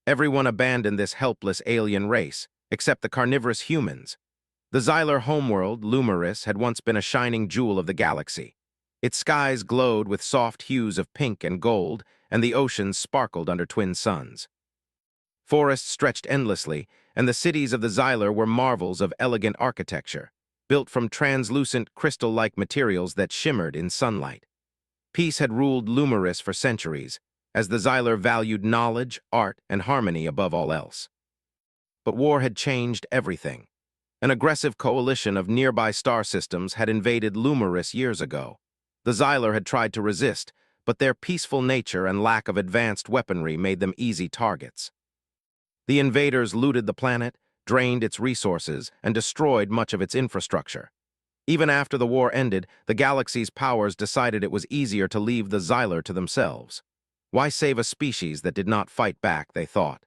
Everyone abandoned this helpless alien race, except the carnivorous humans. The Xylar homeworld, Lumeris, had once been a shining jewel of the galaxy. Its skies glowed with soft hues of pink and gold, and the oceans sparkled under twin suns. Forests stretched endlessly, and the cities of the Xylar were marvels of elegant architecture, built from translucent, crystal-like materials that shimmered in sunlight. Peace had ruled Lumeris for centuries, as the Xylar valued knowledge, art, and harmony above all else. But war had changed everything. An aggressive coalition of nearby star systems had invaded Lumeris years ago. The Xylar had tried to resist, but their peaceful nature and lack of advanced weaponry made them easy targets. The invaders looted the planet, drained its resources, and destroyed much of its infrastructure. Even after the war ended, the galaxy's powers decided it was easier to leave the Xylar to themselves. Why save a species that did not fight back, they thought?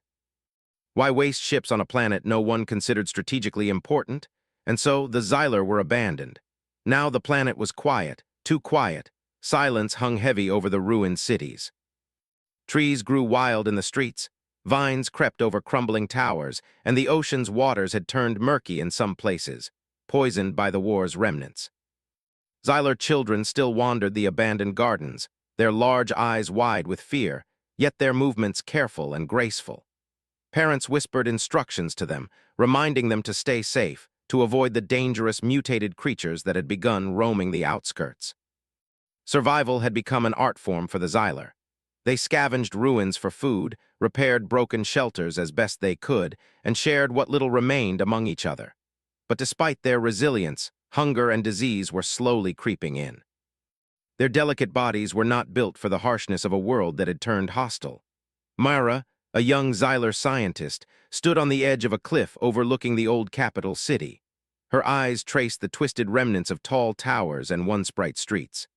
Why waste ships on a planet no one considered strategically important? And so the Xylar were abandoned. Now the planet was quiet, too quiet. Silence hung heavy over the ruined cities. Trees grew wild in the streets, vines crept over crumbling towers, and the ocean's waters had turned murky in some places, poisoned by the war's remnants. Xylar children still wandered the abandoned gardens, their large eyes wide with fear, yet their movements careful and graceful. Parents whispered instructions to them, reminding them to stay safe, to avoid the dangerous mutated creatures that had begun roaming the outskirts. Survival had become an art form for the Xylar. They scavenged ruins for food, repaired broken shelters as best they could, and shared what little remained among each other. But despite their resilience, hunger and disease were slowly creeping in. Their delicate bodies were not built for the harshness of a world that had turned hostile. Myra, a young Xylar scientist, stood on the edge of a cliff overlooking the old capital city. Her eyes traced the twisted remnants of tall towers and once bright streets.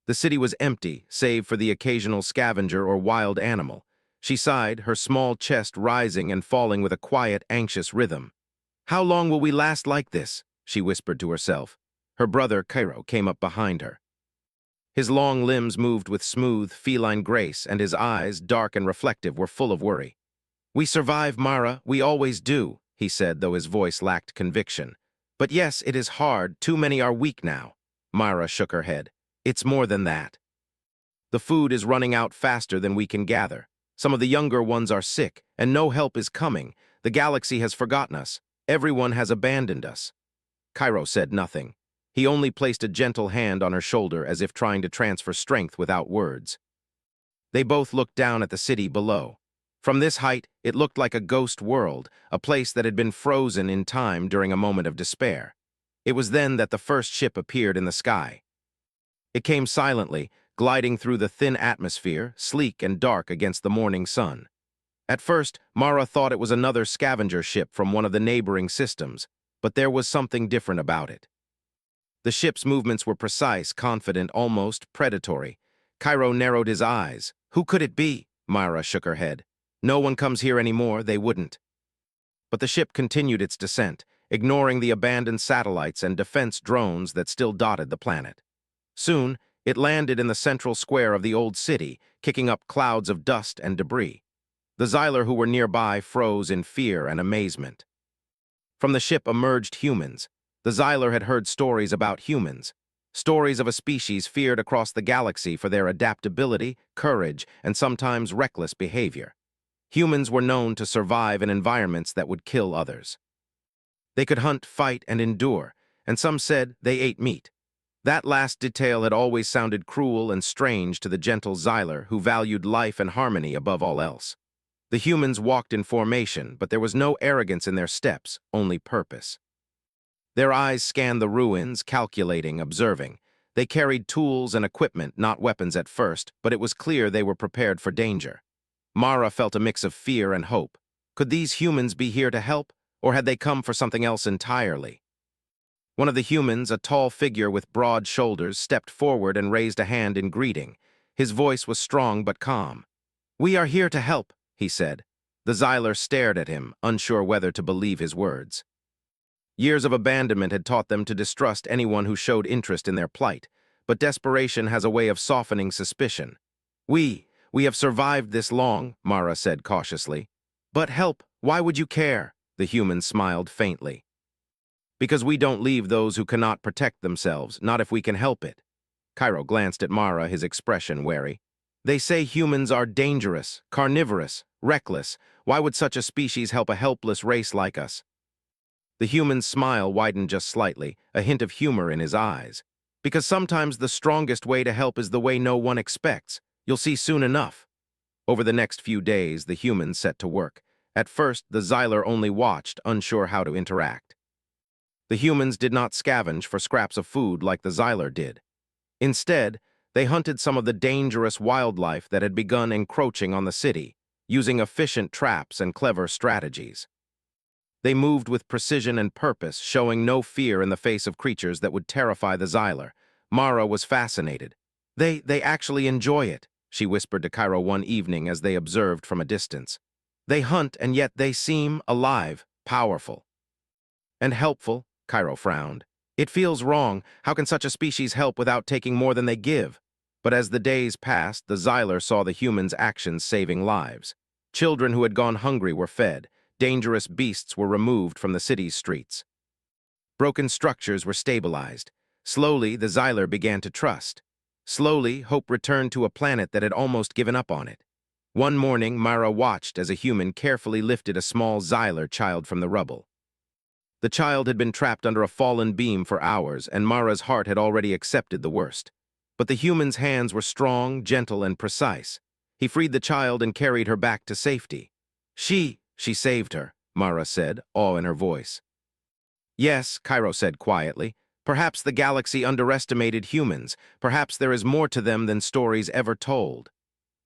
The city was empty, save for the occasional scavenger or wild animal. She sighed, her small chest rising and falling with a quiet, anxious rhythm. "How long will we last like this?" she whispered to herself. Her brother, Cairo, came up behind her. His long limbs moved with smooth, feline grace, and his eyes, dark and reflective, were full of worry. "We survive, Mara, we always do," he said, though his voice lacked conviction. "But yes, it is hard, too many are weak now." Mara shook her head. "It's more than that. The food is running out faster than we can gather. Some of the younger ones are sick, and no help is coming. The galaxy has forgotten us. Everyone has abandoned us." Cairo said nothing. He only placed a gentle hand on her shoulder as if trying to transfer strength without words. They both looked down at the city below. From this height, it looked like a ghost world, a place that had been frozen in time during a moment of despair. It was then that the first ship appeared in the sky. It came silently, gliding through the thin atmosphere, sleek and dark against the morning sun. At first, Mara thought it was another scavenger ship from one of the neighboring systems, but there was something different about it. The ship's movements were precise, confident, almost predatory. Cairo narrowed his eyes. "Who could it be?" Myra shook her head. "No one comes here anymore, they wouldn't." But the ship continued its descent, ignoring the abandoned satellites and defense drones that still dotted the planet. Soon, it landed in the central square of the old city, kicking up clouds of dust and debris. The Xylar who were nearby froze in fear and amazement. From the ship emerged humans. The Xylar had heard stories about humans, stories of a species feared across the galaxy for their adaptability, courage, and sometimes reckless behavior. Humans were known to survive in environments that would kill others. They could hunt, fight, and endure, and some said they ate meat. That last detail had always sounded cruel and strange to the gentle Xylar who valued life and harmony above all else. The humans walked in formation, but there was no arrogance in their steps, only purpose. Their eyes scanned the ruins, calculating, observing. They carried tools and equipment, not weapons at first, but it was clear they were prepared for danger. Mara felt a mix of fear and hope. Could these humans be here to help, or had they come for something else entirely? One of the humans, a tall figure with broad shoulders, stepped forward and raised a hand in greeting. His voice was strong but calm. "We are here to help," he said. The Xylar stared at him, unsure whether to believe his words. Years of abandonment had taught them to distrust anyone who showed interest in their plight, but desperation has a way of softening suspicion. We have survived this long," Mara said cautiously. But help, why would you care? The human smiled faintly. Because we don't leave those who cannot protect themselves, not if we can help it. Cairo glanced at Mara, his expression wary. They say humans are dangerous, carnivorous, reckless. Why would such a species help a helpless race like us? The human's smile widened just slightly, a hint of humor in his eyes. Because sometimes the strongest way to help is the way no one expects. You'll see soon enough. Over the next few days, the humans set to work. At first, the Xyler only watched, unsure how to interact. The humans did not scavenge for scraps of food like the Xyler did. Instead, they hunted some of the dangerous wildlife that had begun encroaching on the city, using efficient traps and clever strategies. They moved with precision and purpose, showing no fear in the face of creatures that would terrify the Xyler. Mara was fascinated. They actually enjoy it, she whispered to Cairo one evening as they observed from a distance. They hunt, and yet they seem alive, powerful. And helpful, Cairo frowned. It feels wrong. How can such a species help without taking more than they give? But as the days passed, the Xyler saw the humans' actions saving lives. Children who had gone hungry were fed. Dangerous beasts were removed from the city's streets. Broken structures were stabilized. Slowly, the Xyler began to trust. Slowly, hope returned to a planet that had almost given up on it. One morning, Mara watched as a human carefully lifted a small Xyler child from the rubble. The child had been trapped under a fallen beam for hours, and Mara's heart had already accepted the worst. But the human's hands were strong, gentle, and precise. He freed the child and carried her back to safety. She saved her, Mara said, awe in her voice. Yes, Cairo said quietly. Perhaps the galaxy underestimated humans. Perhaps there is more to them than stories ever told.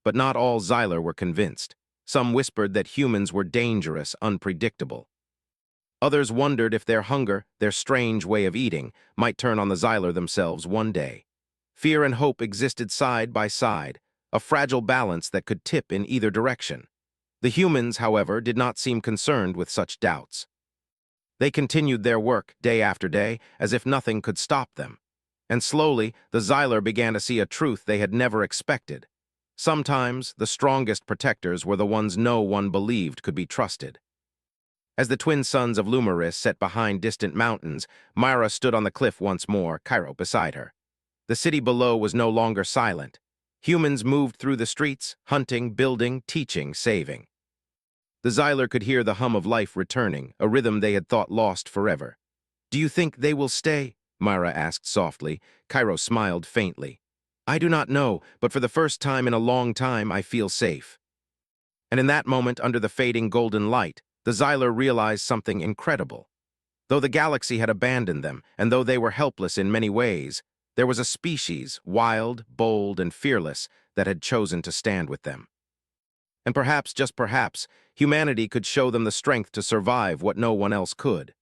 But not all Xyler were convinced. Some whispered that humans were dangerous, unpredictable. Others wondered if their hunger, their strange way of eating, might turn on the Xyler themselves one day. Fear and hope existed side by side, a fragile balance that could tip in either direction. The humans, however, did not seem concerned with such doubts. They continued their work day after day, as if nothing could stop them. And slowly, the Xyler began to see a truth they had never expected. Sometimes, the strongest protectors were the ones no one believed could be trusted. As the twin sons of Lumeris sat behind distant mountains, Myra stood on the cliff once more, Cairo beside her. The city below was no longer silent. Humans moved through the streets, hunting, building, teaching, saving. The Xyler could hear the hum of life returning, a rhythm they had thought lost forever. Do you think they will stay? Myra asked softly. Cairo smiled faintly. I do not know, but for the first time in a long time I feel safe. And in that moment, under the fading golden light, the Xyler realized something incredible. Though the galaxy had abandoned them, and though they were helpless in many ways, there was a species, wild, bold, and fearless, that had chosen to stand with them. And perhaps, just perhaps, humanity could show them the strength to survive what no one else could.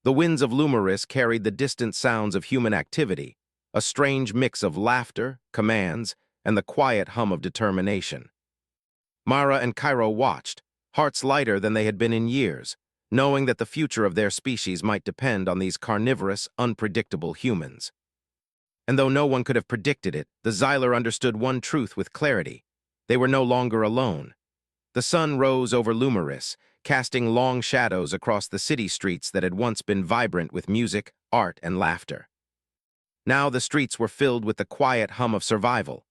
The winds of Lumeris carried the distant sounds of human activity, a strange mix of laughter, commands, and the quiet hum of determination. Mara and Cairo watched, hearts lighter than they had been in years, knowing that the future of their species might depend on these carnivorous, unpredictable humans. And though no one could have predicted it, the Xyler understood one truth with clarity. They were no longer alone. The sun rose over Lumeris, casting long shadows across the city streets that had once been vibrant with music, art, and laughter. Now the streets were filled with the quiet hum of survival.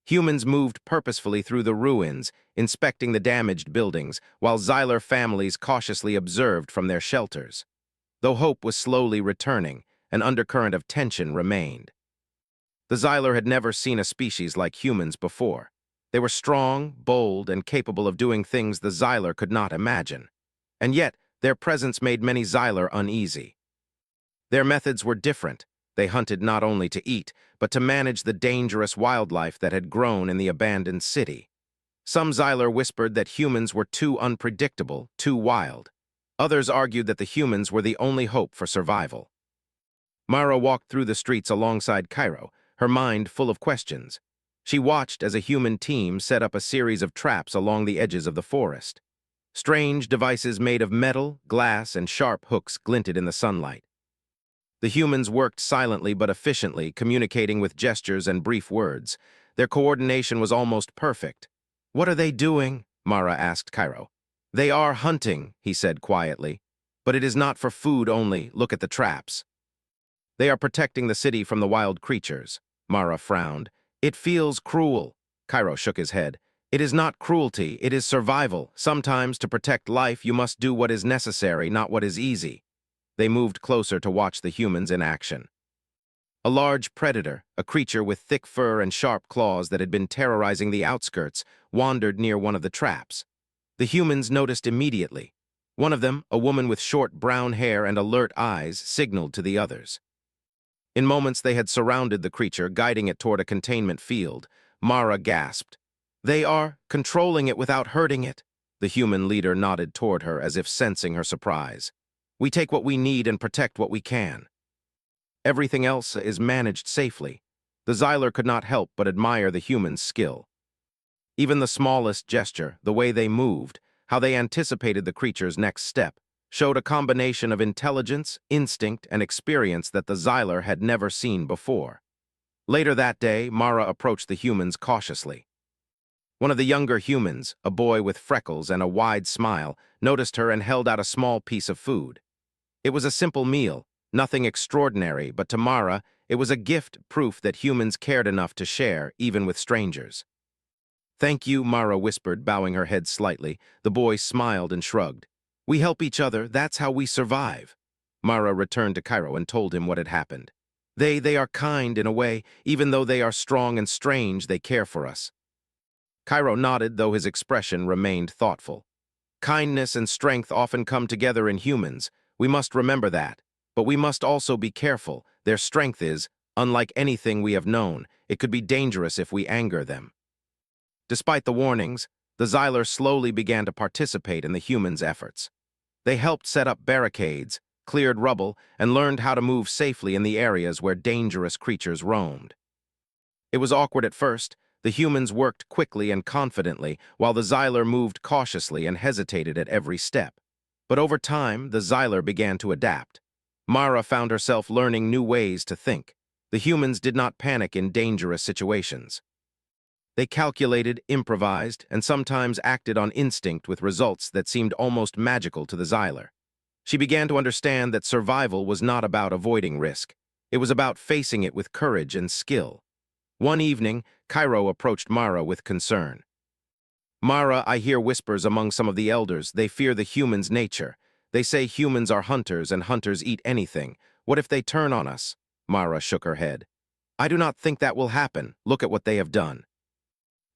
Humans moved purposefully through the ruins, inspecting the damaged buildings, while Xyler families cautiously observed from their shelters. Though hope was slowly returning, an undercurrent of tension remained. The Xyler had never seen a species like humans before. They were strong, bold, and capable of doing things the Xyler could not imagine. And yet, their presence made many Xyler uneasy. Their methods were different. They hunted not only to eat, but to manage the dangerous wildlife that had grown in the abandoned city. Some Xyler whispered that humans were too unpredictable, too wild. Others argued that the humans were the only hope for survival. Mara walked through the streets alongside Cairo, her mind full of questions. She watched as a human team set up a series of traps along the edges of the forest. Strange devices made of metal, glass, and sharp hooks glinted in the sunlight. The humans worked silently but efficiently, communicating with gestures and brief words. Their coordination was almost perfect. What are they doing? Mara asked Cairo. They are hunting, he said quietly. But it is not for food only, look at the traps. They are protecting the city from the wild creatures. Mara frowned. It feels cruel. Cairo shook his head. It is not cruelty, it is survival. Sometimes to protect life you must do what is necessary, not what is easy. They moved closer to watch the humans in action. A large predator, a creature with thick fur and sharp claws that had been terrorizing the outskirts, wandered near one of the traps. The humans noticed immediately. One of them, a woman with short brown hair and alert eyes, signaled to the others. In moments they had surrounded the creature, guiding it toward a containment field. Mara gasped. They are controlling it without hurting it. The human leader nodded toward her as if sensing her surprise. We take what we need and protect what we can. Everything else is managed safely. The Xyler could not help but admire the human's skill. Even the smallest gesture, the way they moved, how they anticipated the creature's next step, showed a combination of intelligence, instinct, and experience that the Xyler had never seen before. Later that day, Mara approached the humans cautiously. One of the younger humans, a boy with freckles and a wide smile, noticed her and held out a small piece of food. It was a simple meal, nothing extraordinary, but to Mara, it was a gift, proof that humans cared enough to share, even with strangers. Thank you, Mara whispered, bowing her head slightly. The boy smiled and shrugged. We help each other, that's how we survive. Mara returned to Cairo and told him what had happened. They are kind in a way, even though they are strong and strange, they care for us. Cairo nodded, though his expression remained thoughtful. Kindness and strength often come together in humans. We must remember that. But we must also be careful. Their strength is, unlike anything we have known, it could be dangerous if we anger them. Despite the warnings, the Xyler slowly began to participate in the humans' efforts. They helped set up barricades, cleared rubble, and learned how to move safely in the areas where dangerous creatures roamed. It was awkward at first. The humans worked quickly and confidently, while the Xyler moved cautiously and hesitated at every step. But over time, the Xyler began to adapt. Mara found herself learning new ways to think. The humans did not panic in dangerous situations. They calculated, improvised, and sometimes acted on instinct with results that seemed almost magical to the Xyler. She began to understand that survival was not about avoiding risk. It was about facing it with courage and skill. One evening, Cairo approached Mara with concern. Mara, I hear whispers among some of the elders. They fear the human's nature. They say humans are hunters and hunters eat anything. What if they turn on us? Mara shook her head. I do not think that will happen. Look at what they have done.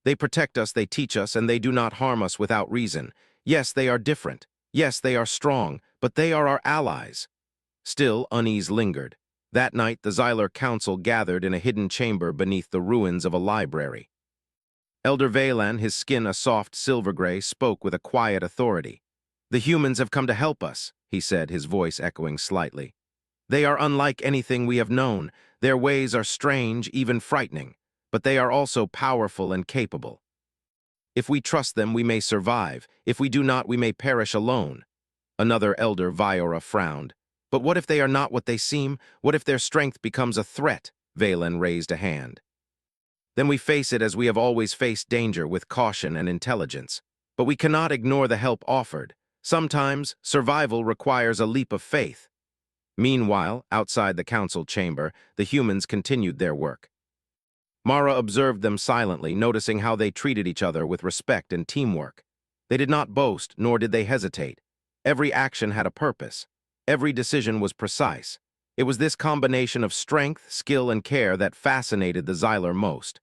They protect us, they teach us, and they do not harm us without reason. Yes, they are different. Yes, they are strong, but they are our allies. Still, unease lingered. That night, the Xyler Council gathered in a hidden chamber beneath the ruins of a library. Elder Valan, his skin a soft silver gray, spoke with a quiet authority. The humans have come to help us, he said, his voice echoing slightly. They are unlike anything we have known. Their ways are strange, even frightening. But they are also powerful and capable. If we trust them, we may survive. If we do not, we may perish alone. Another elder, Viora, frowned. But what if they are not what they seem? What if their strength becomes a threat? Valen raised a hand. Then we face it as we have always faced danger, with caution and intelligence. But we cannot ignore the help offered. Sometimes, survival requires a leap of faith. Meanwhile, outside the council chamber, the humans continued their work. Mara observed them silently, noticing how they treated each other with respect and teamwork. They did not boast, nor did they hesitate. Every action had a purpose. Every decision was precise. It was this combination of strength, skill, and care that fascinated the Xyler most.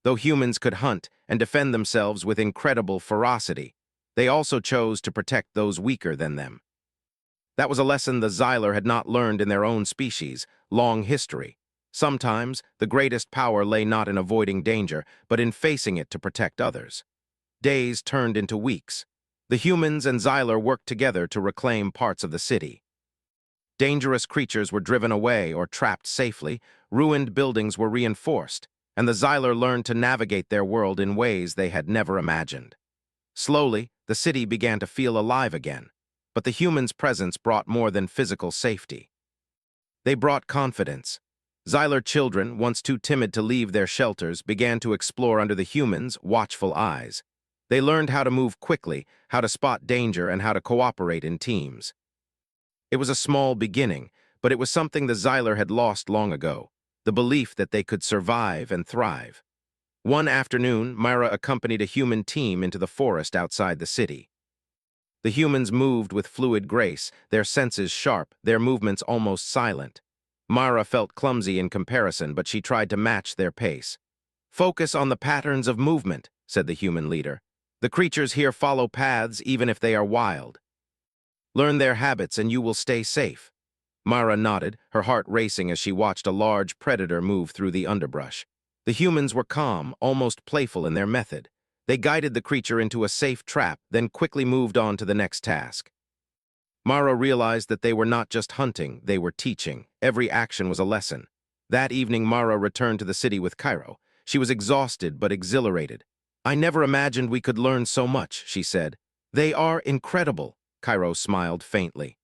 Though humans could hunt and defend themselves with incredible ferocity, they also chose to protect those weaker than them. That was a lesson the Xyler had not learned in their own species' long history. Sometimes, the greatest power lay not in avoiding danger, but in facing it to protect others. Days turned into weeks. The humans and Xyler worked together to reclaim parts of the city. Dangerous creatures were driven away or trapped safely, ruined buildings were reinforced, and the Xyler learned to navigate their world in ways they had never imagined. Slowly, the city began to feel alive again, but the humans' presence brought more than physical safety. They brought confidence. Xyler children, once too timid to leave their shelters, began to explore under the humans' watchful eyes. They learned how to move quickly, how to spot danger, and how to cooperate in teams. It was a small beginning, but it was something the Xyler had lost long ago, the belief that they could survive and thrive. One afternoon, Myra accompanied a human team into the forest outside the city. The humans moved with fluid grace, their senses sharp, their movements almost silent. Myra felt clumsy in comparison, but she tried to match their pace. "Focus on the patterns of movement," said the human leader. "The creatures here follow paths even if they are wild. Learn their habits and you will stay safe." Myra nodded, her heart racing as she watched a large predator move through the underbrush. The humans were calm, almost playful in their method. They guided the creature into a safe trap, then quickly moved on to the next task. Myra realized that they were not just hunting, they were teaching. Every action was a lesson. That evening, Myra returned to the city with Cairo. She was exhausted but exhilarated. "I never imagined we could learn so much," she said. "They are incredible." Cairo smiled faintly.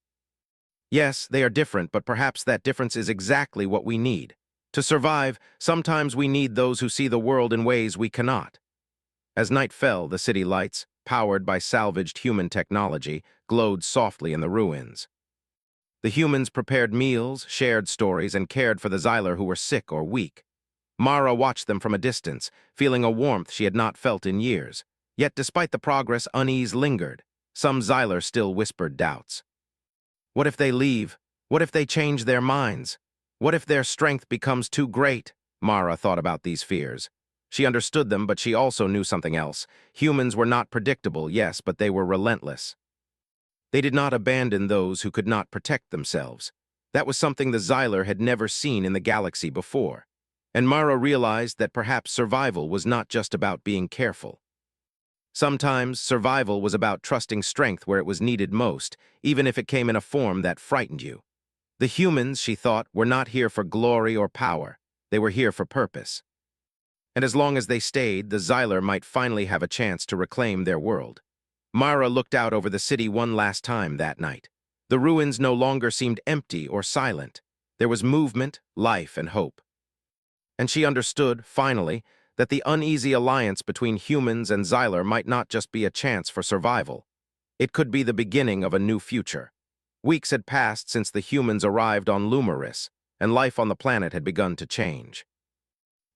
"Yes, they are different, but perhaps that difference is exactly what we need. To survive, sometimes we need those who see the world in ways we cannot." As night fell, the city lights, powered by salvaged human technology, glowed softly in the ruins. The humans prepared meals, shared stories, and cared for the Xyler who were sick or weak. Mara watched them from a distance, feeling a warmth she had not felt in years. Yet despite the progress, unease lingered. Some Xyler still whispered doubts. What if they leave? What if they change their minds? What if their strength becomes too great? Mara thought about these fears. She understood them, but she also knew something else. Humans were not predictable, yes, but they were relentless. They did not abandon those who could not protect themselves. That was something the Xyler had never seen in the galaxy before. And Mara realized that perhaps survival was not just about being careful. Sometimes survival was about trusting strength where it was needed most, even if it came in a form that frightened you. The humans, she thought, were not here for glory or power. They were here for purpose. And as long as they stayed, the Xyler might finally have a chance to reclaim their world. Mara looked out over the city one last time that night. The ruins no longer seemed empty or silent. There was movement, life, and hope. And she understood, finally, that the uneasy alliance between humans and Xyler might not just be a chance for survival. It could be the beginning of a new future. Weeks had passed since the humans arrived on Lumeris, and life on the planet had begun to change.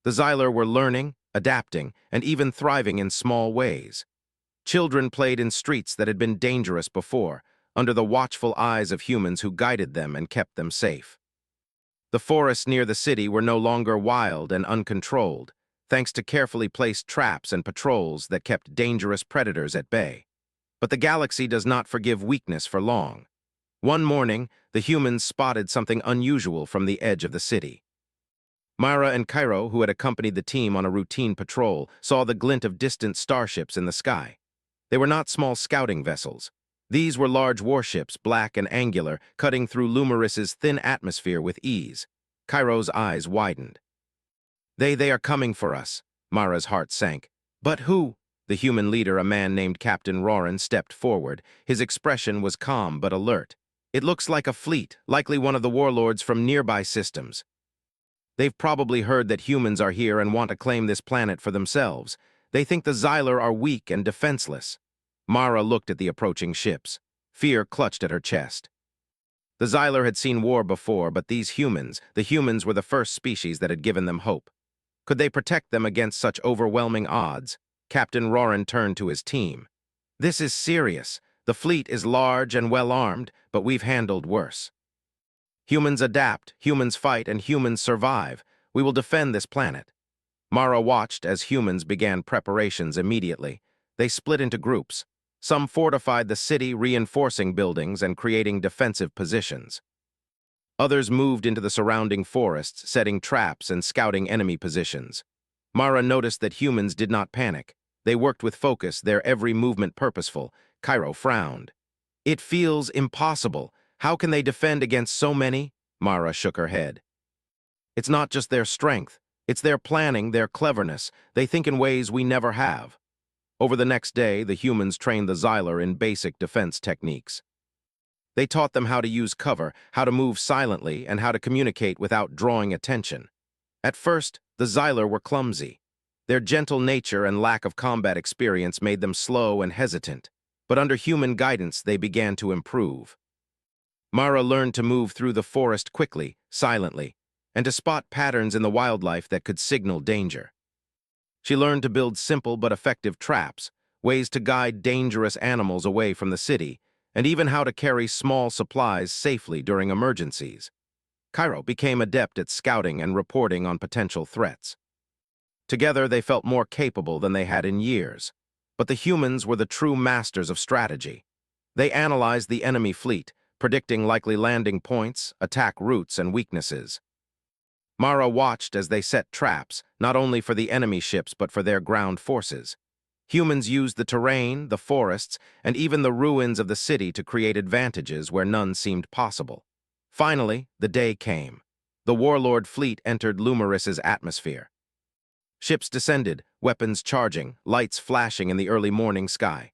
The Xyler were learning, adapting, and even thriving in small ways. Children played in streets that had been dangerous before, under the watchful eyes of humans who guided them and kept them safe. The forests near the city were no longer wild and uncontrolled, thanks to carefully placed traps and patrols that kept dangerous predators at bay. But the galaxy does not forgive weakness for long. One morning, the humans spotted something unusual from the edge of the city. Myra and Cairo, who had accompanied the team on a routine patrol, saw the glint of distant starships in the sky. They were not small scouting vessels. These were large warships, black and angular, cutting through Lumeris's thin atmosphere with ease. Cairo's eyes widened. They are coming for us." Mara's heart sank. "But who?" The human leader, a man named Captain Roran, stepped forward. His expression was calm but alert. "It looks like a fleet, likely one of the warlords from nearby systems. They've probably heard that humans are here and want to claim this planet for themselves. They think the Xyler are weak and defenseless." Mara looked at the approaching ships. Fear clutched at her chest. The Xyler had seen war before, but the humans were the first species that had given them hope. Could they protect them against such overwhelming odds? Captain Roran turned to his team. "This is serious. The fleet is large and well-armed, but we've handled worse. Humans adapt, humans fight, and humans survive. We will defend this planet." Mara watched as humans began preparations immediately. They split into groups. Some fortified the city, reinforcing buildings and creating defensive positions. Others moved into the surrounding forests, setting traps and scouting enemy positions. Mara noticed that humans did not panic. They worked with focus, their every movement purposeful. Cairo frowned. "It feels impossible. How can they defend against so many?" Mara shook her head. "It's not just their strength. It's their planning, their cleverness. They think in ways we never have." Over the next day, the humans trained the Xyler in basic defense techniques. They taught them how to use cover, how to move silently, and how to communicate without drawing attention. At first, the Xyler were clumsy. Their gentle nature and lack of combat experience made them slow and hesitant, but under human guidance they began to improve. Mara learned to move through the forest quickly, silently, and to spot patterns in the wildlife that could signal danger. She learned to build simple but effective traps, ways to guide dangerous animals away from the city, and even how to carry small supplies safely during emergencies. Cairo became adept at scouting and reporting on potential threats. Together, they felt more capable than they had in years. But the humans were the true masters of strategy. They analyzed the enemy fleet, predicting likely landing points, attack routes, and weaknesses. Mara watched as they set traps, not only for the enemy ships but for their ground forces. Humans used the terrain, the forests, and even the ruins of the city to create advantages where none seemed possible. Finally, the day came. The warlord fleet entered Lumeris's atmosphere. Ships descended, weapons charging, lights flashing in the early morning sky.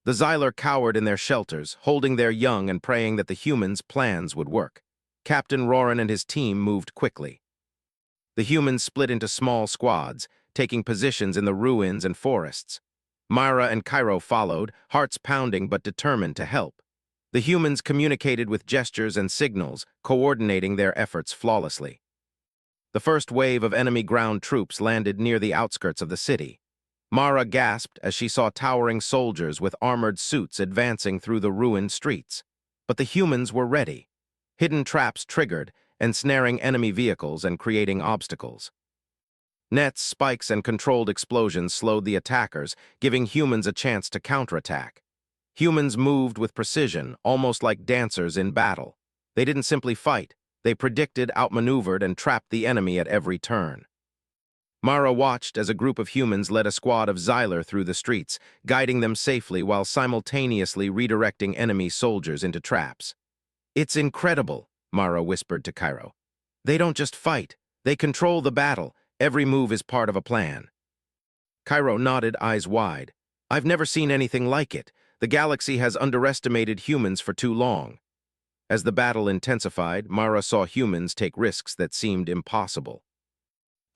The Xylar cowered in their shelters, holding their young and praying that the humans' plans would work. Captain Roran and his team moved quickly. The humans split into small squads, taking positions in the ruins and forests. Myra and Cairo followed, hearts pounding but determined to help. The humans communicated with gestures and signals, coordinating their efforts flawlessly. The first wave of enemy ground troops landed near the outskirts of the city. Mara gasped as she saw towering soldiers with armored suits advancing through the ruined streets. But the humans were ready. Hidden traps triggered, ensnaring enemy vehicles and creating obstacles. Nets, spikes, and controlled explosions slowed the attackers, giving humans a chance to counterattack. Humans moved with precision, almost like dancers in battle. They didn't simply fight. They predicted, outmaneuvered, and trapped the enemy at every turn. Mara watched as a group of humans led a squad of Xylar through the streets, guiding them safely while simultaneously redirecting enemy soldiers into traps. "It's incredible," Mara whispered to Cairo. "They don't just fight. They control the battle. Every move is part of a plan." Cairo nodded, eyes wide. "I've never seen anything like it. The galaxy has underestimated humans for too long." As the battle intensified, Mara saw humans take risks that seemed impossible.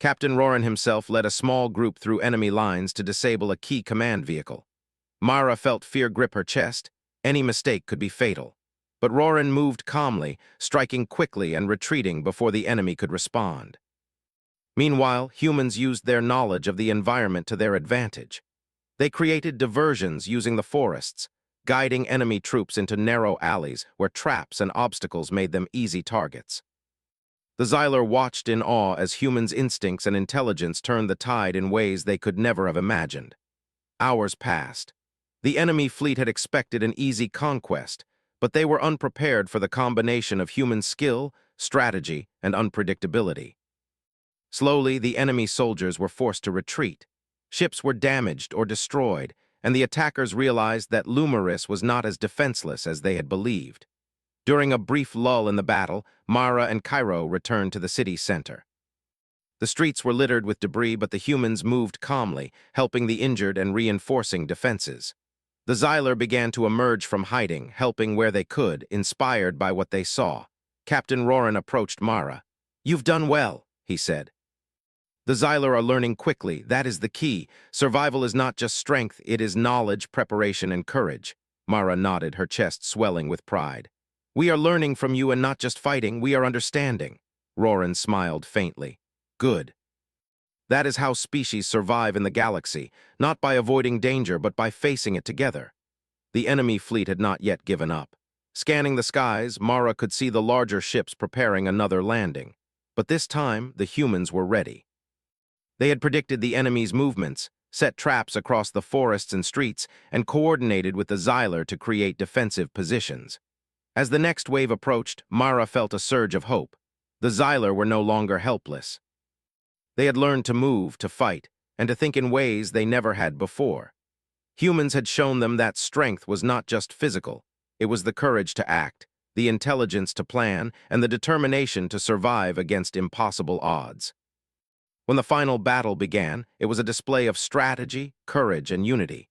Captain Roran himself led a small group through enemy lines to disable a key command vehicle. Mara felt fear grip her chest. Any mistake could be fatal. But Roran moved calmly, striking quickly and retreating before the enemy could respond. Meanwhile, humans used their knowledge of the environment to their advantage. They created diversions using the forests, guiding enemy troops into narrow alleys where traps and obstacles made them easy targets. The Xylar watched in awe as humans' instincts and intelligence turned the tide in ways they could never have imagined. Hours passed. The enemy fleet had expected an easy conquest, but they were unprepared for the combination of human skill, strategy, and unpredictability. Slowly, the enemy soldiers were forced to retreat. Ships were damaged or destroyed, and the attackers realized that Lumeris was not as defenseless as they had believed. During a brief lull in the battle, Mara and Cairo returned to the city center. The streets were littered with debris, but the humans moved calmly, helping the injured and reinforcing defenses. The Xylar began to emerge from hiding, helping where they could, inspired by what they saw. Captain Roran approached Mara. "You've done well," he said. "The Xylar are learning quickly. That is the key. Survival is not just strength, it is knowledge, preparation, and courage." Mara nodded, her chest swelling with pride. "We are learning from you and not just fighting, we are understanding." Roran smiled faintly. "Good. That is how species survive in the galaxy, not by avoiding danger but by facing it together." The enemy fleet had not yet given up. Scanning the skies, Mara could see the larger ships preparing another landing. But this time, the humans were ready. They had predicted the enemy's movements, set traps across the forests and streets, and coordinated with the Xylar to create defensive positions. As the next wave approached, Mara felt a surge of hope. The Xylar were no longer helpless. They had learned to move, to fight, and to think in ways they never had before. Humans had shown them that strength was not just physical. It was the courage to act, the intelligence to plan, and the determination to survive against impossible odds. When the final battle began, it was a display of strategy, courage, and unity.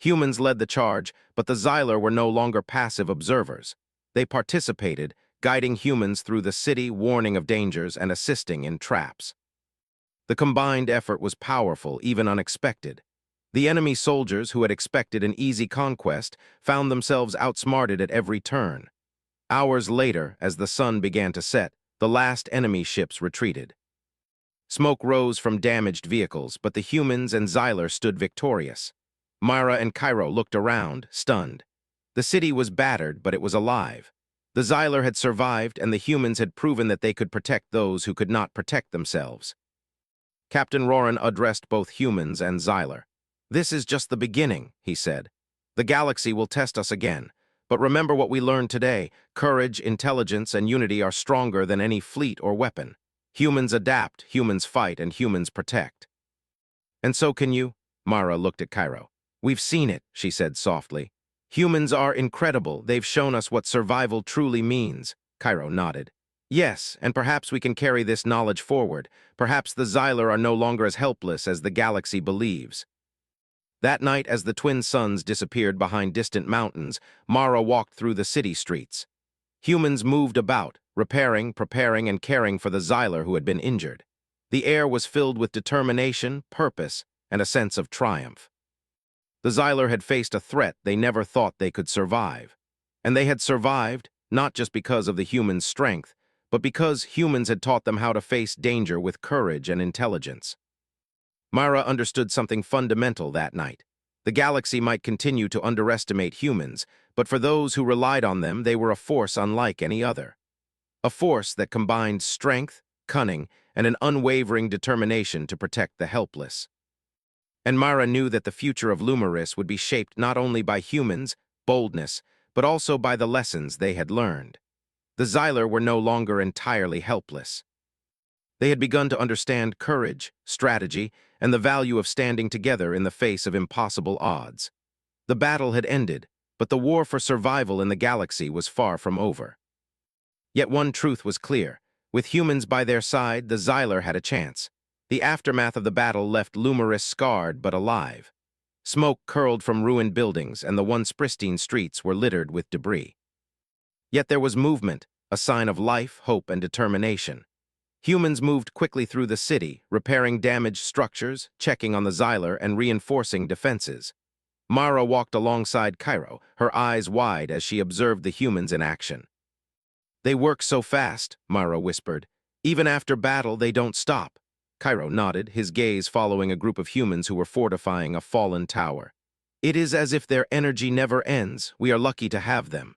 Humans led the charge, but the Xylar were no longer passive observers. They participated, guiding humans through the city, warning of dangers, and assisting in traps. The combined effort was powerful, even unexpected. The enemy soldiers, who had expected an easy conquest, found themselves outsmarted at every turn. Hours later, as the sun began to set, the last enemy ships retreated. Smoke rose from damaged vehicles, but the humans and Xyler stood victorious. Myra and Cairo looked around, stunned. The city was battered, but it was alive. The Xyler had survived, and the humans had proven that they could protect those who could not protect themselves. Captain Roran addressed both humans and Xyler. "This is just the beginning," he said. "The galaxy will test us again. But remember what we learned today. Courage, intelligence, and unity are stronger than any fleet or weapon. Humans adapt, humans fight, and humans protect." "And so can you?" Mara looked at Cairo. "We've seen it," she said softly. "Humans are incredible. They've shown us what survival truly means." Cairo nodded. "Yes, and perhaps we can carry this knowledge forward. Perhaps the Xyler are no longer as helpless as the galaxy believes." That night, as the twin suns disappeared behind distant mountains, Mara walked through the city streets. Humans moved about, repairing, preparing, and caring for the Xyler who had been injured. The air was filled with determination, purpose, and a sense of triumph. The Xyler had faced a threat they never thought they could survive. And they had survived, not just because of the humans' strength, but because humans had taught them how to face danger with courage and intelligence. Myra understood something fundamental that night. The galaxy might continue to underestimate humans, but for those who relied on them, they were a force unlike any other. A force that combined strength, cunning, and an unwavering determination to protect the helpless. And Myra knew that the future of Lumeris would be shaped not only by humans' boldness, but also by the lessons they had learned. The Xyler were no longer entirely helpless. They had begun to understand courage, strategy, and the value of standing together in the face of impossible odds. The battle had ended, but the war for survival in the galaxy was far from over. Yet one truth was clear. With humans by their side, the Xyler had a chance. The aftermath of the battle left Lumeris scarred but alive. Smoke curled from ruined buildings, and the once pristine streets were littered with debris. Yet there was movement, a sign of life, hope, and determination. Humans moved quickly through the city, repairing damaged structures, checking on the Xyler, and reinforcing defenses. Mara walked alongside Cairo, her eyes wide as she observed the humans in action. "They work so fast," Mara whispered. "Even after battle, they don't stop." Cairo nodded, his gaze following a group of humans who were fortifying a fallen tower. "It is as if their energy never ends. We are lucky to have them."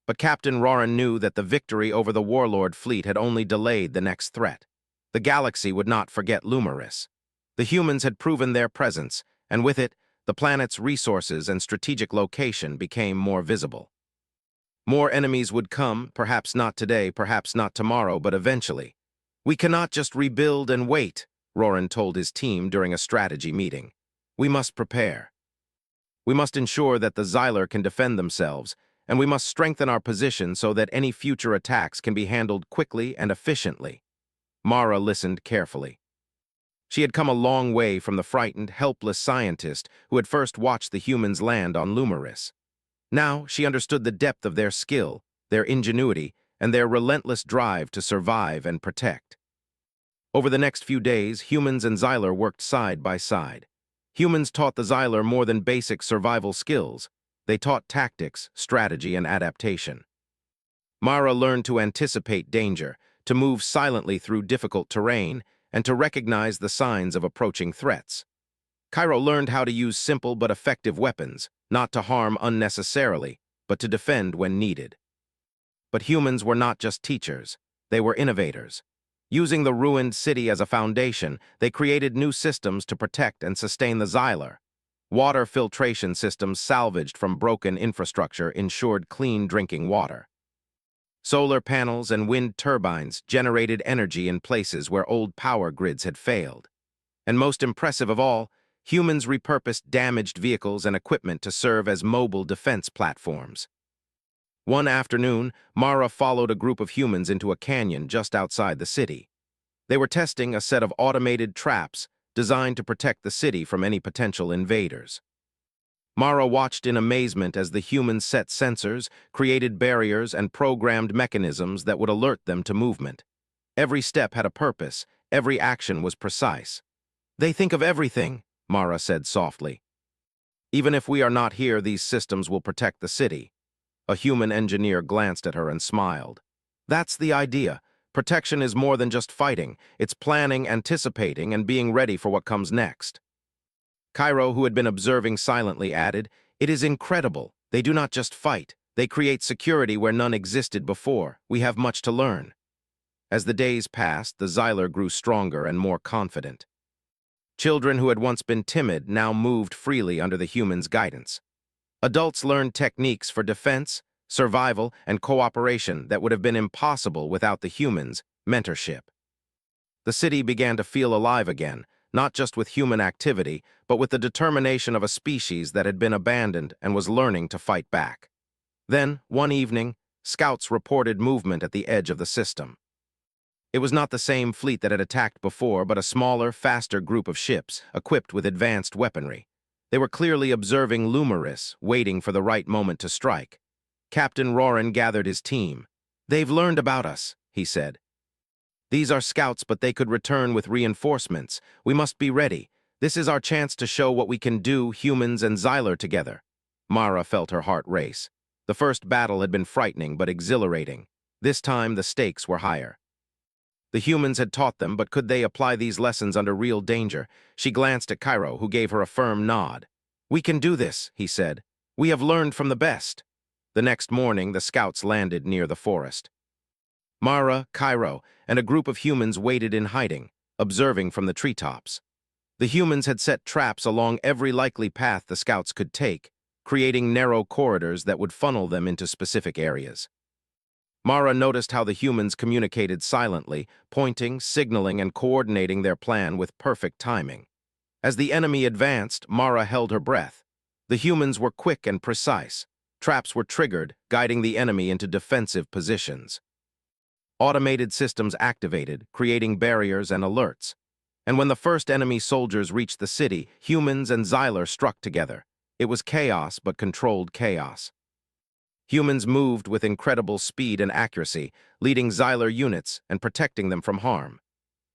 But Captain Roran knew that the victory over the warlord fleet had only delayed the next threat. The galaxy would not forget Lumeris. The humans had proven their presence, and with it, the planet's resources and strategic location became more visible. More enemies would come, perhaps not today, perhaps not tomorrow, but eventually. "We cannot just rebuild and wait," Roran told his team during a strategy meeting. "We must prepare. We must ensure that the Xyler can defend themselves, and we must strengthen our position so that any future attacks can be handled quickly and efficiently." Mara listened carefully. She had come a long way from the frightened, helpless scientist who had first watched the humans land on Lumeris. Now she understood the depth of their skill, their ingenuity, and their relentless drive to survive and protect. Over the next few days, humans and Xyler worked side by side. Humans taught the Xyler more than basic survival skills. They taught tactics, strategy, and adaptation. Mara learned to anticipate danger, to move silently through difficult terrain, and to recognize the signs of approaching threats. Cairo learned how to use simple but effective weapons, not to harm unnecessarily, but to defend when needed. But humans were not just teachers, they were innovators. Using the ruined city as a foundation, they created new systems to protect and sustain the Xyler. Water filtration systems salvaged from broken infrastructure ensured clean drinking water. Solar panels and wind turbines generated energy in places where old power grids had failed. And most impressive of all, humans repurposed damaged vehicles and equipment to serve as mobile defense platforms. One afternoon, Mara followed a group of humans into a canyon just outside the city. They were testing a set of automated traps designed to protect the city from any potential invaders. Mara watched in amazement as the humans set sensors, created barriers, and programmed mechanisms that would alert them to movement. Every step had a purpose, Every action was precise. "They think of everything," Mara said softly. "Even if we are not here, these systems will protect the city." A human engineer glanced at her and smiled. "That's the idea. Protection is more than just fighting. It's planning, anticipating, and being ready for what comes next." Cairo, who had been observing silently, added, "It is incredible. They do not just fight. They create security where none existed before. We have much to learn." As the days passed, the Xyler grew stronger and more confident. Children who had once been timid now moved freely under the humans' guidance. Adults learned techniques for defense, survival, and cooperation that would have been impossible without the humans' mentorship. The city began to feel alive again, not just with human activity, but with the determination of a species that had been abandoned and was learning to fight back. Then, one evening, scouts reported movement at the edge of the system. It was not the same fleet that had attacked before, but a smaller, faster group of ships, equipped with advanced weaponry. They were clearly observing Lumerous, waiting for the right moment to strike. Captain Roran gathered his team. "They've learned about us," he said. "These are scouts, but they could return with reinforcements. We must be ready. This is our chance to show what we can do, humans and Xyler together." Mara felt her heart race. The first battle had been frightening but exhilarating. This time, the stakes were higher. The humans had taught them, but could they apply these lessons under real danger? She glanced at Cairo, who gave her a firm nod. "We can do this," he said. "We have learned from the best." The next morning, the scouts landed near the forest. Mara, Cairo, and a group of humans waited in hiding, observing from the treetops. The humans had set traps along every likely path the scouts could take, creating narrow corridors that would funnel them into specific areas. Mara noticed how the humans communicated silently, pointing, signaling, and coordinating their plan with perfect timing. As the enemy advanced, Mara held her breath. The humans were quick and precise. Traps were triggered, guiding the enemy into defensive positions. Automated systems activated, creating barriers and alerts. And when the first enemy soldiers reached the city, humans and Xyler struck together. It was chaos, but controlled chaos. Humans moved with incredible speed and accuracy, leading Xyler units and protecting them from harm.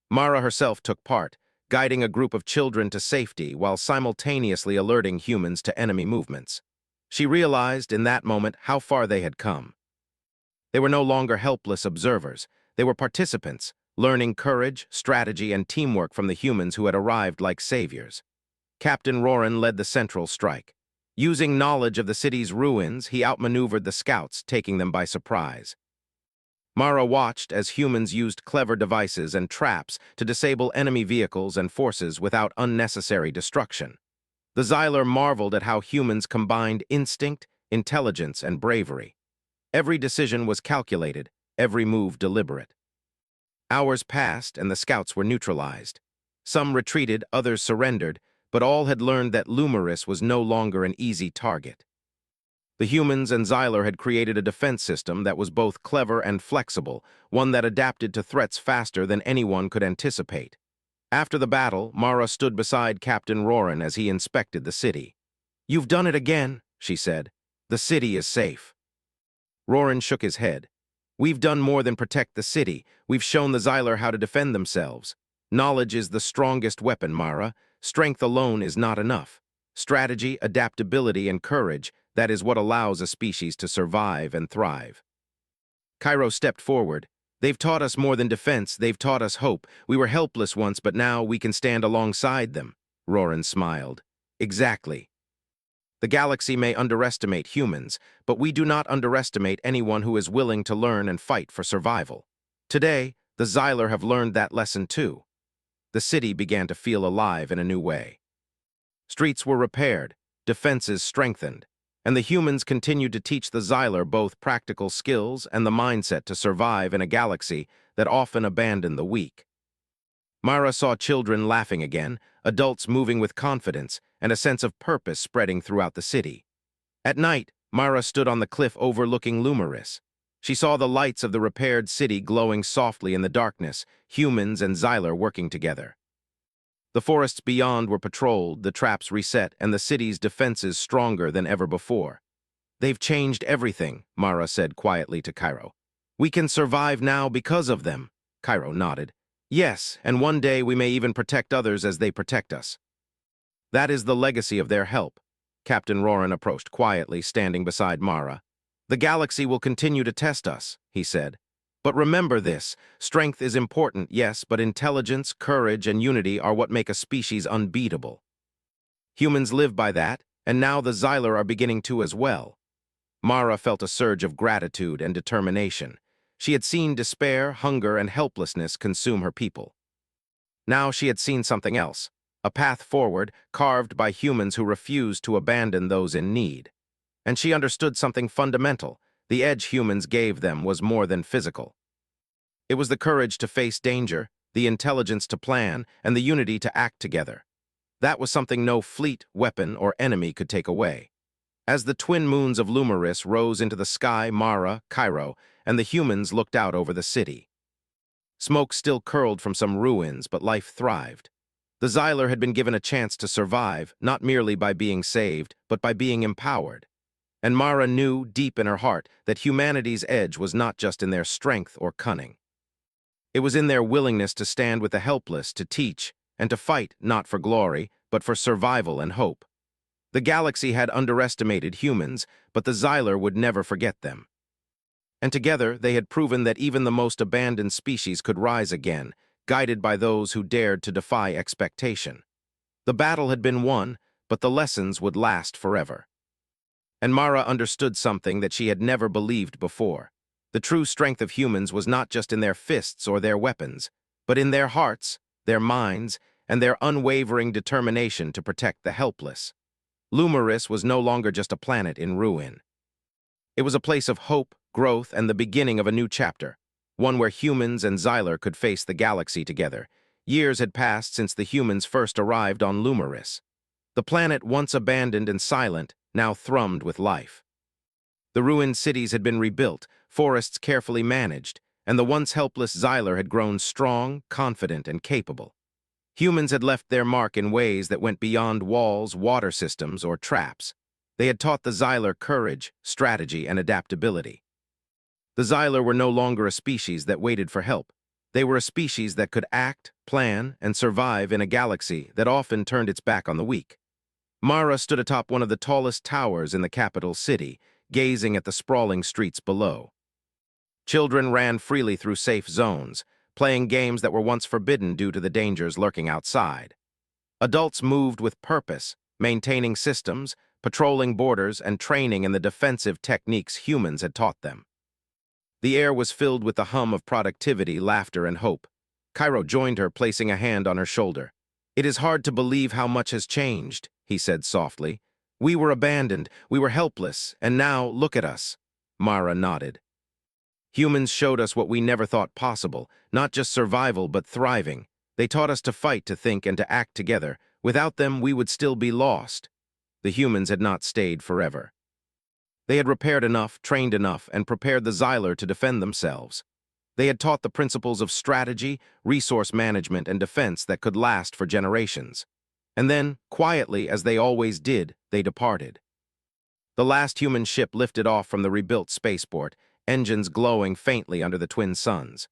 Mara herself took part, guiding a group of children to safety while simultaneously alerting humans to enemy movements. She realized in that moment how far they had come. They were no longer helpless observers. They were participants, learning courage, strategy, and teamwork from the humans who had arrived like saviors. Captain Roran led the central strike. Using knowledge of the city's ruins, he outmaneuvered the scouts, taking them by surprise. Mara watched as humans used clever devices and traps to disable enemy vehicles and forces without unnecessary destruction. The Xyler marveled at how humans combined instinct, intelligence, and bravery. Every decision was calculated, every move deliberate. Hours passed and the scouts were neutralized. Some retreated, others surrendered, but all had learned that Lumerous was no longer an easy target. The humans and Xyler had created a defense system that was both clever and flexible, one that adapted to threats faster than anyone could anticipate. After the battle, Mara stood beside Captain Roran as he inspected the city. "You've done it again," she said. "The city is safe." Roran shook his head. "We've done more than protect the city. We've shown the Xyler how to defend themselves. Knowledge is the strongest weapon, Mara. Strength alone is not enough. Strategy, adaptability, and courage, that is what allows a species to survive and thrive." Cairo stepped forward. "They've taught us more than defense, they've taught us hope. We were helpless once, but now we can stand alongside them." Roran smiled. "Exactly. The galaxy may underestimate humans, but we do not underestimate anyone who is willing to learn and fight for survival. Today, the Xyler have learned that lesson too." The city began to feel alive in a new way. Streets were repaired, defenses strengthened, and the humans continued to teach the Xyler both practical skills and the mindset to survive in a galaxy that often abandoned the weak. Mara saw children laughing again, adults moving with confidence, and a sense of purpose spreading throughout the city. At night, Mara stood on the cliff overlooking Lumerous. She saw the lights of the repaired city glowing softly in the darkness, humans and Xyler working together. The forests beyond were patrolled, the traps reset, and the city's defenses stronger than ever before. "They've changed everything," Mara said quietly to Cairo. "We can survive now because of them." Cairo nodded. Yes, and one day we may even protect others as they protect us. That is the legacy of their help. Captain Roran approached quietly, standing beside Mara. The galaxy will continue to test us, he said. But remember this, strength is important, yes, but intelligence, courage, and unity are what make a species unbeatable. Humans live by that, and now the Xylar are beginning to as well. Mara felt a surge of gratitude and determination. She had seen despair, hunger, and helplessness consume her people. Now she had seen something else, a path forward carved by humans who refused to abandon those in need. And she understood something fundamental. The edge humans gave them was more than physical. It was the courage to face danger, the intelligence to plan, and the unity to act together. That was something no fleet, weapon, or enemy could take away. As the twin moons of Lumeris rose into the sky, Mara, Cairo, and the humans looked out over the city. Smoke still curled from some ruins, but life thrived. The Xylar had been given a chance to survive, not merely by being saved, but by being empowered. And Mara knew, deep in her heart, that humanity's edge was not just in their strength or cunning. It was in their willingness to stand with the helpless, to teach, and to fight not for glory, but for survival and hope. The galaxy had underestimated humans, but the Xylar would never forget them. And together they had proven that even the most abandoned species could rise again, guided by those who dared to defy expectation. The battle had been won, but the lessons would last forever. And Mara understood something that she had never believed before. The true strength of humans was not just in their fists or their weapons, but in their hearts, their minds, and their unwavering determination to protect the helpless. Lumeris was no longer just a planet in ruin. It was a place of hope, growth, and the beginning of a new chapter, one where humans and Xylar could face the galaxy together. Years had passed since the humans first arrived on Lumeris. The planet, once abandoned and silent, now thrummed with life. The ruined cities had been rebuilt, forests carefully managed, and the once helpless Xylar had grown strong, confident, and capable. Humans had left their mark in ways that went beyond walls, water systems, or traps. They had taught the Xylar courage, strategy, and adaptability. The Xylar were no longer a species that waited for help. They were a species that could act, plan, and survive in a galaxy that often turned its back on the weak. Mara stood atop one of the tallest towers in the capital city, gazing at the sprawling streets below. Children ran freely through safe zones, playing games that were once forbidden due to the dangers lurking outside. Adults moved with purpose, maintaining systems, patrolling borders, and training in the defensive techniques humans had taught them. The air was filled with the hum of productivity, laughter, and hope. Cairo joined her, placing a hand on her shoulder. "It is hard to believe how much has changed," he said softly. "We were abandoned, we were helpless, and now look at us." Mara nodded. "Humans showed us what we never thought possible, not just survival but thriving. They taught us to fight, to think, and to act together. Without them, we would still be lost." The humans had not stayed forever. They had repaired enough, trained enough, and prepared the Xylar to defend themselves. They had taught the principles of strategy, resource management, and defense that could last for generations. And then, quietly, as they always did, they departed. The last human ship lifted off from the rebuilt spaceport, engines glowing faintly under the twin suns.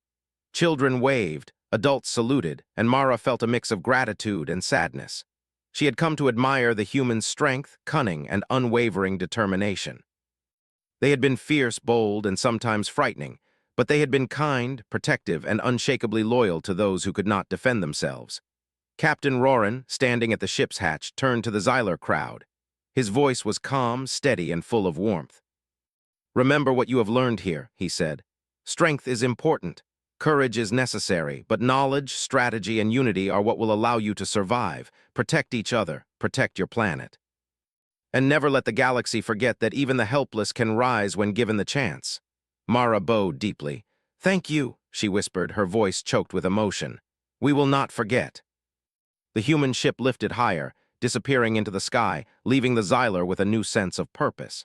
Children waved, adults saluted, and Mara felt a mix of gratitude and sadness. She had come to admire the human strength, cunning, and unwavering determination. They had been fierce, bold, and sometimes frightening, but they had been kind, protective, and unshakably loyal to those who could not defend themselves. Captain Roran, standing at the ship's hatch, turned to the Xylar crowd. His voice was calm, steady, and full of warmth. "Remember what you have learned here," he said. "Strength is important. Courage is necessary, but knowledge, strategy, and unity are what will allow you to survive. Protect each other, protect your planet. And never let the galaxy forget that even the helpless can rise when given the chance." Mara bowed deeply. "Thank you," she whispered, her voice choked with emotion. "We will not forget." The human ship lifted higher, disappearing into the sky, leaving the Xylar with a new sense of purpose.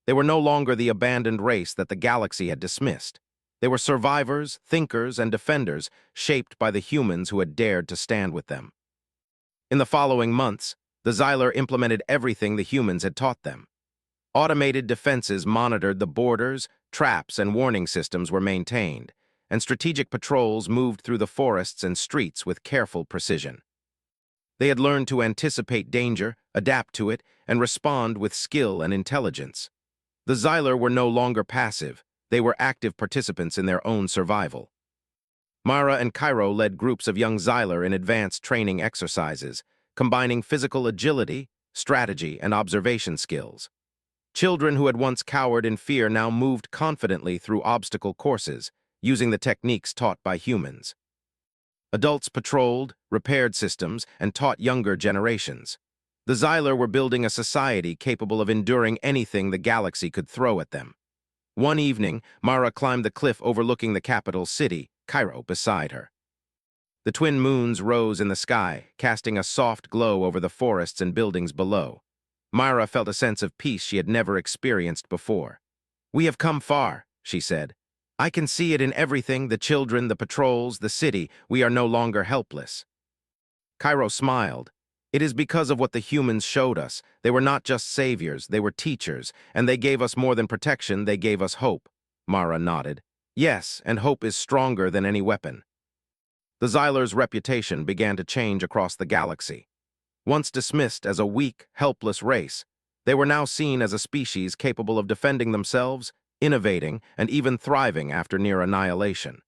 They were no longer the abandoned race that the galaxy had dismissed. They were survivors, thinkers, and defenders, shaped by the humans who had dared to stand with them. In the following months, the Xylar implemented everything the humans had taught them. Automated defenses monitored the borders, traps, and warning systems were maintained, and strategic patrols moved through the forests and streets with careful precision. They had learned to anticipate danger, adapt to it, and respond with skill and intelligence. The Xylar were no longer passive. They were active participants in their own survival. Mara and Cairo led groups of young Xylar in advanced training exercises, combining physical agility, strategy, and observation skills. Children who had once cowered in fear now moved confidently through obstacle courses, using the techniques taught by humans. Adults patrolled, repaired systems, and taught younger generations. The Xylar were building a society capable of enduring anything the galaxy could throw at them. One evening, Mara climbed the cliff overlooking the capital city, Cairo, beside her. The twin moons rose in the sky, casting a soft glow over the forests and buildings below. Mara felt a sense of peace she had never experienced before. "We have come far," she said. "I can see it in everything, the children, the patrols, the city. We are no longer helpless." Cairo smiled. "It is because of what the humans showed us. They were not just saviors, they were teachers, and they gave us more than protection, they gave us hope." Mara nodded. "Yes, and hope is stronger than any weapon." The Xylar's reputation began to change across the galaxy. Once dismissed as a weak, helpless race, they were now seen as a species capable of defending themselves, innovating, and even thriving after near annihilation.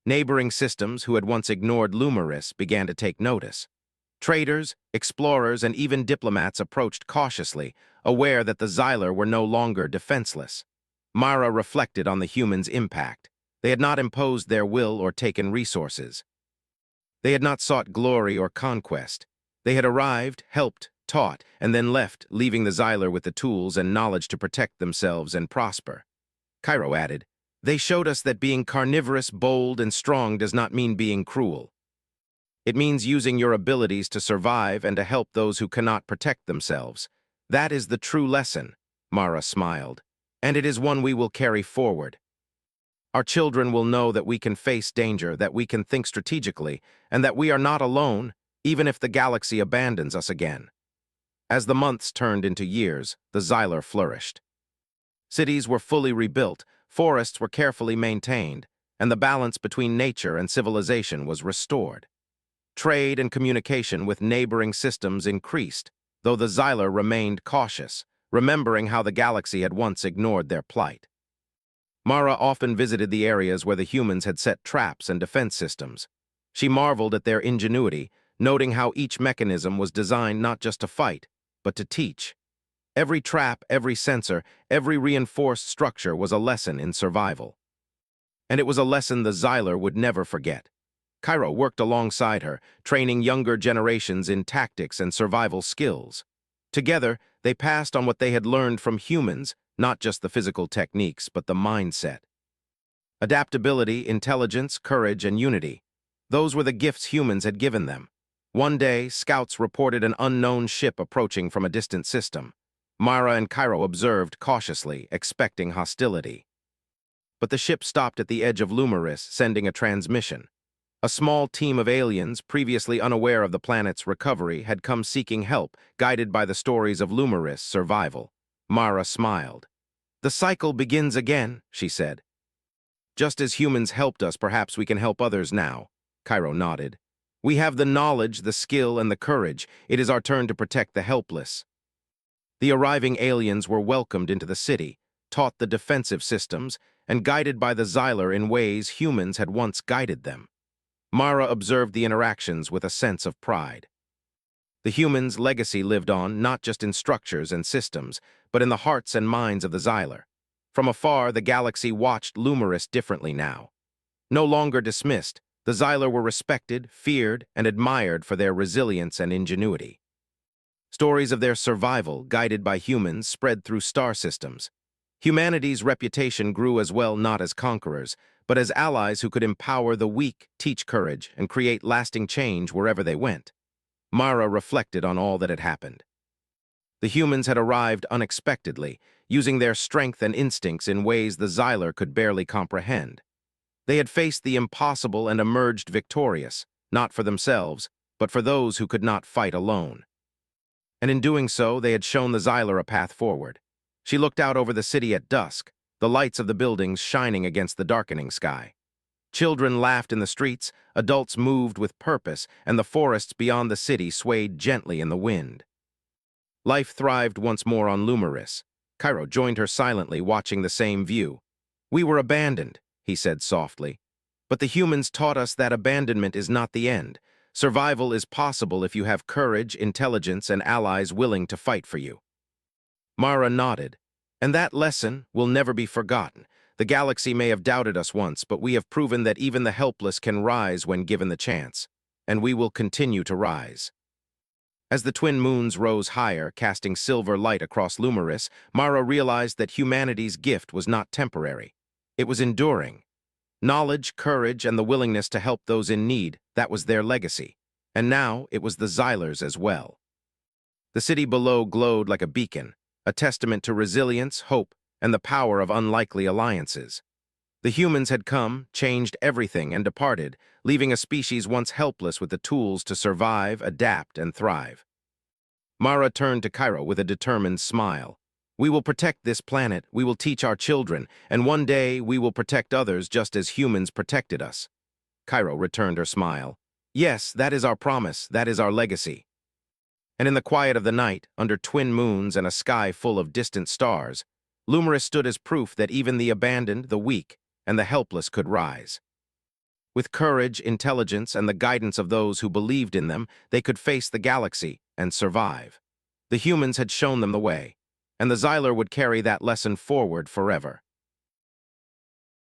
Neighboring systems who had once ignored Lumerus began to take notice. Traders, explorers, and even diplomats approached cautiously, aware that the Xylar were no longer defenseless. Mara reflected on the humans' impact. They had not imposed their will or taken resources. They had not sought glory or conquest. They had arrived, helped, taught, and then left, leaving the Xylar with the tools and knowledge to protect themselves and prosper. Cairo added, "They showed us that being carnivorous, bold, and strong does not mean being cruel. It means using your abilities to survive and to help those who cannot protect themselves. That is the true lesson," Mara smiled, "and it is one we will carry forward. Our children will know that we can face danger, that we can think strategically, and that we are not alone, even if the galaxy abandons us again." As the months turned into years, the Xylar flourished. Cities were fully rebuilt, forests were carefully maintained, and the balance between nature and civilization was restored. Trade and communication with neighboring systems increased, though the Xylar remained cautious, remembering how the galaxy had once ignored their plight. Mara often visited the areas where the humans had set traps and defense systems. She marveled at their ingenuity, noting how each mechanism was designed not just to fight, but to teach. Every trap, every sensor, every reinforced structure was a lesson in survival. And it was a lesson the Xylar would never forget. Cairo worked alongside her, training younger generations in tactics and survival skills. Together, they passed on what they had learned from humans, not just the physical techniques, but the mindset. Adaptability, intelligence, courage, and unity. Those were the gifts humans had given them. One day, scouts reported an unknown ship approaching from a distant system. Mara and Cairo observed cautiously, expecting hostility. But the ship stopped at the edge of Lumerus, sending a transmission. A small team of aliens, previously unaware of the planet's recovery, had come seeking help, guided by the stories of Lumerus' survival. Mara smiled. "The cycle begins again," she said. "Just as humans helped us, perhaps we can help others now." Cairo nodded. "We have the knowledge, the skill, and the courage. It is our turn to protect the helpless." The arriving aliens were welcomed into the city, taught the defensive systems, and guided by the Xylar in ways humans had once guided them. Mara observed the interactions with a sense of pride. The humans' legacy lived on not just in structures and systems, but in the hearts and minds of the Xylar. From afar, the galaxy watched Lumerus differently now. No longer dismissed, the Xylar were respected, feared, and admired for their resilience and ingenuity. Stories of their survival, guided by humans, spread through star systems. Humanity's reputation grew as well not as conquerors, but as allies who could empower the weak, teach courage, and create lasting change wherever they went. Mara reflected on all that had happened. The humans had arrived unexpectedly, using their strength and instincts in ways the Xylar could barely comprehend. They had faced the impossible and emerged victorious, not for themselves, but for those who could not fight alone. And in doing so, they had shown the Xylar a path forward. She looked out over the city at dusk, the lights of the buildings shining against the darkening sky. Children laughed in the streets, adults moved with purpose, and the forests beyond the city swayed gently in the wind. Life thrived once more on Lumeris. Cairo joined her silently, watching the same view. "We were abandoned," he said softly. "But the humans taught us that abandonment is not the end. Survival is possible if you have courage, intelligence, and allies willing to fight for you." Mara nodded. "And that lesson will never be forgotten. The galaxy may have doubted us once, but we have proven that even the helpless can rise when given the chance. And we will continue to rise." As the twin moons rose higher, casting silver light across Lumeris, Mara realized that humanity's gift was not temporary. It was enduring. Knowledge, courage, and the willingness to help those in need, that was their legacy. And now it was the Xylers as well. The city below glowed like a beacon, a testament to resilience, hope, and the power of unlikely alliances. The humans had come, changed everything, and departed, leaving a species once helpless with the tools to survive, adapt, and thrive. Mara turned to Cairo with a determined smile. "We will protect this planet, we will teach our children, and one day we will protect others just as humans protected us." Cairo returned her smile. "Yes, that is our promise, that is our legacy." And in the quiet of the night, under twin moons and a sky full of distant stars, Lumeris stood as proof that even the abandoned, the weak, and the helpless could rise. With courage, intelligence, and the guidance of those who believed in them, they could face the galaxy and survive. The humans had shown them the way, and the Xyler would carry that lesson forward forever.